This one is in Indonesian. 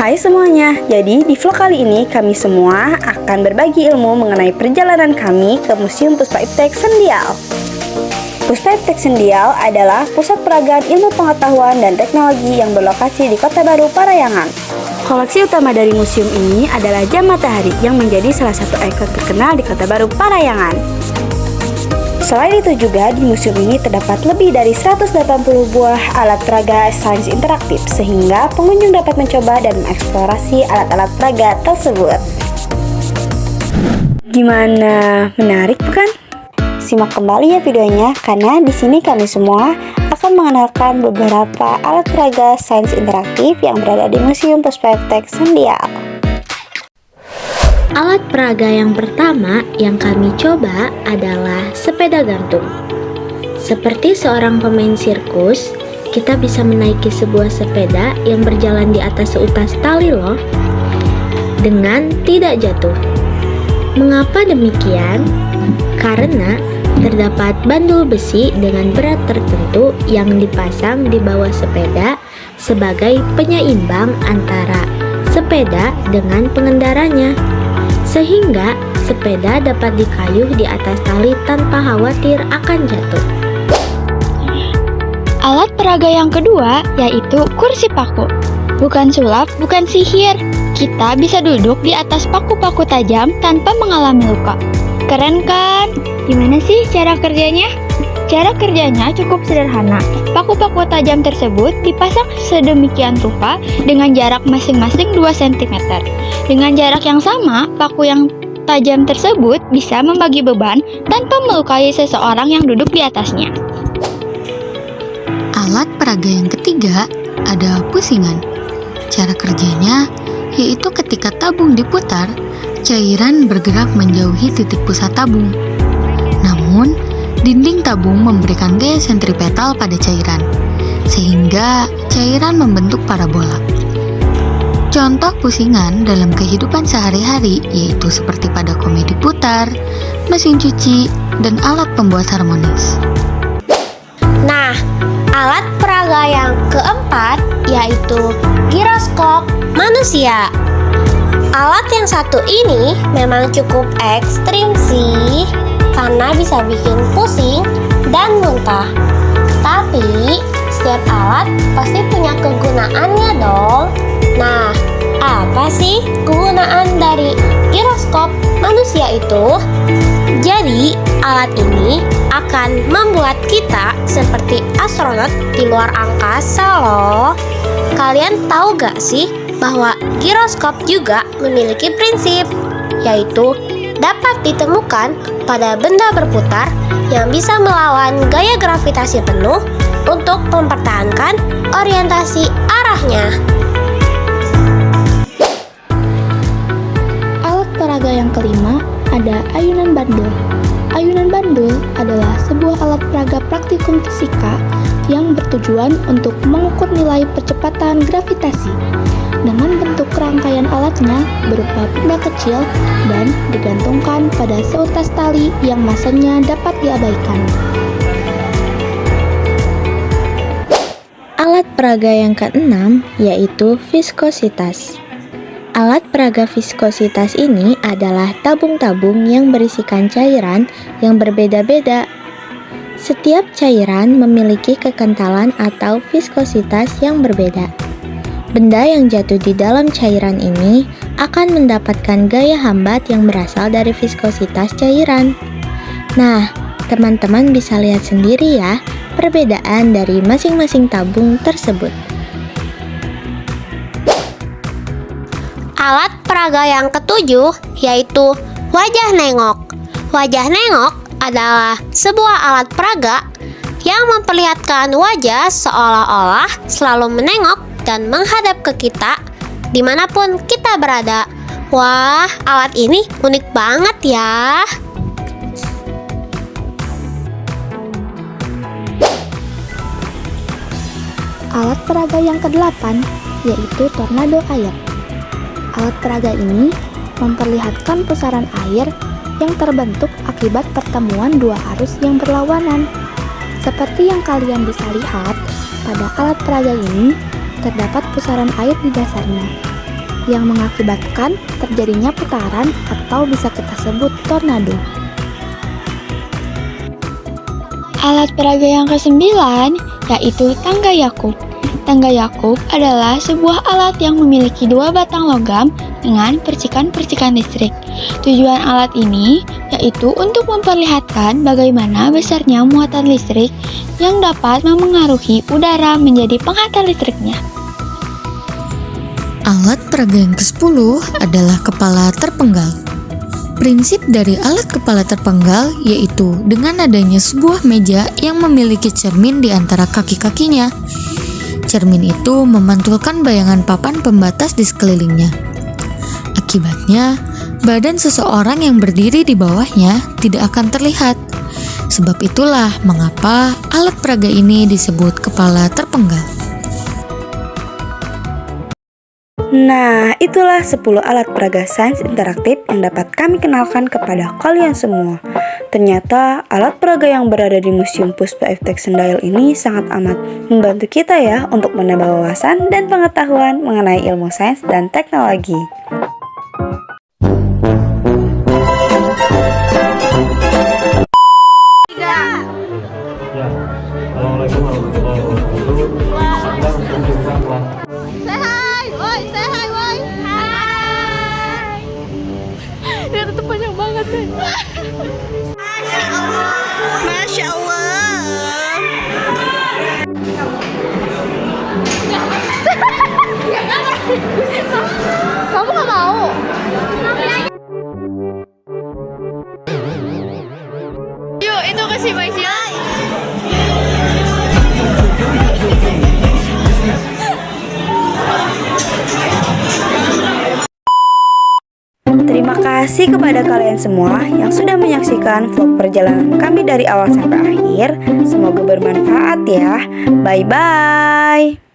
Hai semuanya, jadi di vlog kali ini kami semua akan berbagi ilmu mengenai perjalanan kami ke Museum Puspa Iptek Sendial. Puspa Iptek Sendial adalah pusat peragaan ilmu pengetahuan dan teknologi yang berlokasi di Kota Baru, Parayangan. Koleksi utama dari museum ini adalah jam matahari yang menjadi salah satu ikon terkenal di Kota Baru, Parayangan. Selain itu juga di museum ini terdapat lebih dari 180 buah alat peraga sains interaktif sehingga pengunjung dapat mencoba dan mengeksplorasi alat-alat peraga tersebut. Gimana? Menarik bukan? Simak kembali ya videonya karena di sini kami semua akan mengenalkan beberapa alat peraga sains interaktif yang berada di Museum Puspa Iptek Sendial. Alat peraga yang pertama yang kami coba adalah sepeda gantung. Seperti seorang pemain sirkus, kita bisa menaiki sebuah sepeda yang berjalan di atas seutas tali loh, dengan tidak jatuh. Mengapa demikian? Karena terdapat bandul besi dengan berat tertentu yang dipasang di bawah sepeda sebagai penyeimbang antara sepeda dengan pengendaranya, sehingga sepeda dapat dikayuh di atas tali tanpa khawatir akan jatuh. Alat peraga yang kedua yaitu kursi paku. Bukan sulap, bukan sihir. Kita bisa duduk di atas paku-paku tajam tanpa mengalami luka. Keren kan? Gimana sih cara kerjanya? Cara kerjanya cukup sederhana. Paku-paku tajam tersebut dipasang sedemikian rupa dengan jarak masing-masing 2 cm. Dengan jarak yang sama, paku yang tajam tersebut bisa membagi beban tanpa melukai seseorang yang duduk di atasnya. Alat peraga yang ketiga ada pusingan. Cara kerjanya yaitu ketika tabung diputar, cairan bergerak menjauhi titik pusat tabung. Namun, dinding tabung memberikan gaya sentripetal pada cairan, sehingga cairan membentuk parabola. Contoh pusingan dalam kehidupan sehari-hari yaitu seperti pada komedi putar, mesin cuci, dan alat pembuat harmonis. Nah, alat peraga yang keempat yaitu giroskop manusia. Alat yang satu ini memang cukup ekstrim sih, karena bisa bikin pusing dan muntah. Tapi, setiap alat pasti punya kegunaannya dong. Nah, apa sih kegunaan dari giroskop manusia itu? Jadi, alat ini akan membuat kita seperti astronot di luar angkasa loh. Kalian tahu gak sih bahwa giroskop juga memiliki prinsip, yaitu dapat ditemukan pada benda berputar yang bisa melawan gaya gravitasi penuh untuk mempertahankan orientasi arahnya. Alat peraga yang kelima ada ayunan bandul. Ayunan bandul adalah sebuah alat peraga praktikum fisika yang bertujuan untuk mengukur nilai percepatan gravitasi. Dengan bentuk rangkaian alatnya berupa benda kecil dan digantungkan pada seutas tali yang masanya dapat diabaikan. Alat peraga yang keenam yaitu viskositas. Alat peraga viskositas ini adalah tabung-tabung yang berisikan cairan yang berbeda-beda. Setiap cairan memiliki kekentalan atau viskositas yang berbeda. Benda yang jatuh di dalam cairan ini akan mendapatkan gaya hambat yang berasal dari viskositas cairan. Nah, teman-teman bisa lihat sendiri ya perbedaan dari masing-masing tabung tersebut. Alat peraga yang ketujuh yaitu wajah nengok. Wajah nengok adalah sebuah alat peraga yang memperlihatkan wajah seolah-olah selalu menengok dan menghadap ke kita dimanapun kita berada. Wah, alat ini unik banget ya. Alat peraga yang kedelapan yaitu tornado air. Alat peraga ini memperlihatkan pusaran air yang terbentuk akibat pertemuan dua arus yang berlawanan. Seperti yang kalian bisa lihat, pada alat peraga ini terdapat pusaran air di dasarnya. yang mengakibatkan terjadinya putaran atau bisa kita sebut tornado. Alat peraga yang kesembilan yaitu tangga Yakub. Tangga Yakub adalah sebuah alat yang memiliki dua batang logam dengan percikan-percikan listrik. Tujuan alat ini yaitu untuk memperlihatkan bagaimana besarnya muatan listrik yang dapat memengaruhi udara menjadi penghantar listriknya. Alat peraga yang ke-10 adalah kepala terpenggal. Prinsip dari alat kepala terpenggal yaitu dengan adanya sebuah meja yang memiliki cermin di antara kaki-kakinya. Cermin itu memantulkan bayangan papan pembatas di sekelilingnya. Akibatnya, badan seseorang yang berdiri di bawahnya tidak akan terlihat. Sebab itulah mengapa alat peraga ini disebut kepala terpenggal. Nah, itulah 10 alat peraga sains interaktif yang dapat kami kenalkan kepada kalian semua. Ternyata alat peraga yang berada di Museum Puspa Iptek Sendail ini sangat amat membantu kita ya untuk menambah wawasan dan pengetahuan mengenai ilmu sains dan teknologi. Assalamualaikum warahmatullahi wabarakatuh. Masya Allah. Kamu gak mau? Yuk, itu kasih Maisya. Terima kasih kepada kalian semua yang sudah menyaksikan vlog perjalanan kami dari awal sampai akhir. Semoga bermanfaat ya. Bye-bye.